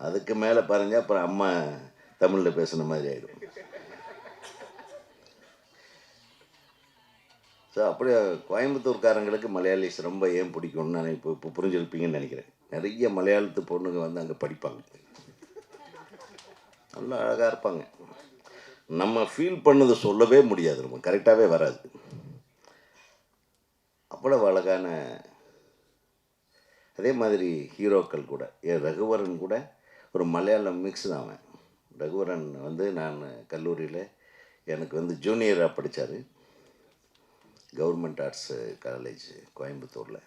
அதுக்கு மேலே பாருங்க, அப்புறம் அம்மா தமிழில் பேசுன மாதிரி ஆகிடும். ஸோ அப்படியே கோயம்புத்தூர்காரங்களுக்கு மலையாளிஸ் ரொம்ப ஏன் பிடிக்கும்னு நான் இப்போ புரிஞ்சிருப்பீங்கன்னு நினைக்கிறேன். நிறைய மலையாளத்து பொண்ணுங்க வந்து அங்கே படிப்பாங்க, நல்லா அழகாக இருப்பாங்க. நம்ம ஃபீல் பண்ணதை சொல்லவே முடியாது, நம்ம கரெக்டாகவே வராது. அவ்வளவு அழகான, அதே மாதிரி ஹீரோக்கள் கூட, ரகுவரன் கூட ஒரு மலையாளம் மிக்ஸ் தான் அவன். ரகுவரன் வந்து நான் கல்லூரியில் எனக்கு வந்து ஜூனியராக படித்தார், கவர்மெண்ட் ஆர்ட்ஸு காலேஜ் கோயம்புத்தூரில்.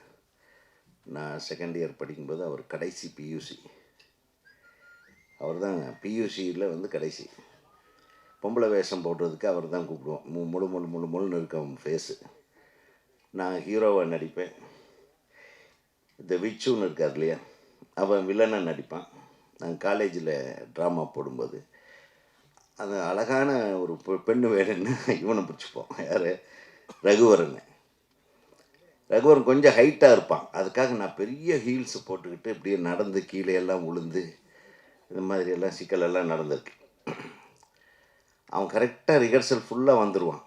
நான் செகண்ட் இயர் படிக்கும்போது அவர் கடைசி பியூசி, அவர் தான் பியூசியில் வந்து கடைசி. பொம்பளை வேஷம் போடுறதுக்கு அவர் தான் கூப்பிடுவோம். முழுன்னு இருக்கும் ஃபேஸு. நான் ஹீரோவாக நடிப்பேன். இந்த விச்சுன்னு இருக்கார் இல்லையா, அவன் வில்லனாக நடிப்பான். நான் காலேஜில் ட்ராமா போடும்போது அது அழகான ஒரு பெண்ணு வேணுன்னு இவனை பிடிச்சிப்போம். யார்? ரகுவரன். ரகுவரன் கொஞ்சம் ஹைட்டாக இருப்பான், அதுக்காக நான் பெரிய ஹீல்ஸு போட்டுக்கிட்டு இப்படியே நடந்து கீழே எல்லாம் உளுந்து இந்த மாதிரியெல்லாம் சிக்கலெல்லாம் நடந்திருக்கு. அவன் கரெக்டாக ரிஹர்சல் ஃபுல்லாக வந்துடுவான்,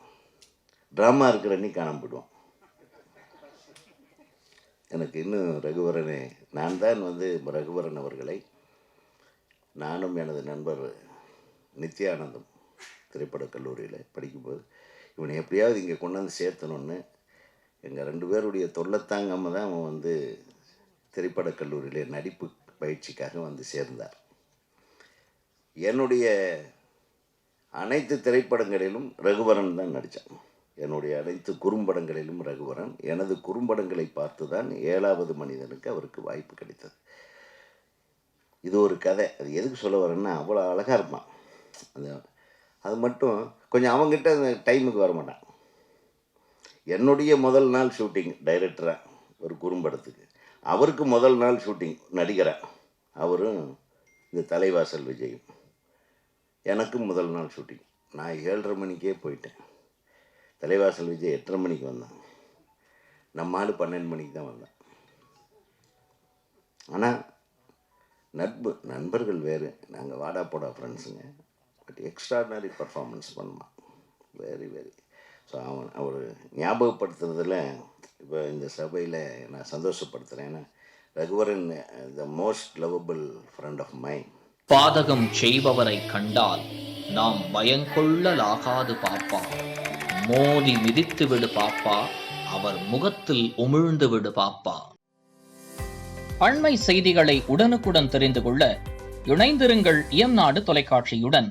ட்ராமா இருக்கிற அன்னைக்கு காணாம போயிடுவான். எனக்கு இன்னும் ரகுவரனே, நான் தான் வந்து ரகுவரன் அவர்களை, நானும் எனது நண்பர் நித்யானந்தம் திரைப்படக் கல்லூரியில் படிக்கும்போது இவனை எப்படியாவது இங்கே கொண்டாந்து சேர்த்தணுன்னு எங்கள் 2 பேருடைய தொல்லைத்தாங்காமல் தான் அவன் வந்து திரைப்படக் கல்லூரியில் நடிப்பு பயிற்சிக்காக வந்து சேர்ந்தார். என்னுடைய அனைத்து திரைப்படங்களிலும் ரகுவரன் தான் நடித்தான். என்னுடைய அனைத்து குறும்படங்களிலும் ரகுவரன். எனது குறும்படங்களை பார்த்து தான் 7வது மனிதனுக்கு அவருக்கு வாய்ப்பு கிடைத்தது. இது ஒரு கதை. அது எதுக்கு சொல்ல வரேன்னா, அவ்வளோ அழகாக இருப்பான். அது மட்டும் கொஞ்சம் அவங்ககிட்ட அந்த டைமுக்கு வரமாட்டான். என்னுடைய முதல் நாள் ஷூட்டிங் டைரக்டராக ஒரு குறும்படத்துக்கு, அவருக்கு முதல் நாள் ஷூட்டிங் நடிகராக, அவரும் இந்த தலைவாசல் விஜயும். எனக்கும் முதல் நாள் ஷூட்டிங். நான் 7:30 மணிக்கே போயிட்டேன். தலைவாசல் விஜய் 8:30 மணிக்கு வந்தான், நம்ம ஆள் 12 மணிக்கு தான் வந்தான். ஆனால் நண்பர்கள் வேறு, நாங்கள் வாடா போடா ஃப்ரெண்ட்ஸுங்க. பட் எக்ஸ்ட்ராடினரி பர்ஃபார்மன்ஸ் பண்ணுவான், வெரி வெரி. ஸோ அவர் ஞாபகப்படுத்துறதில் இப்போ இந்த சபையில் நான் சந்தோஷப்படுத்துகிறேன். ஏன்னா Raghuvaran the most lovable friend of mind. பாதகம் செய்பவரை கண்டால் நாம் பயங்கொள்ளலாகாது பாப்பா, மோதி மிதித்து விடு பாப்பா, அவர் முகத்தில் உமிழ்ந்து விடு பாப்பா. அண்மை செய்திகளை உடனுக்குடன் தெரிந்து கொள்ள இணைந்திருங்கள் இயம்நாடு தொலைக்காட்சியுடன்.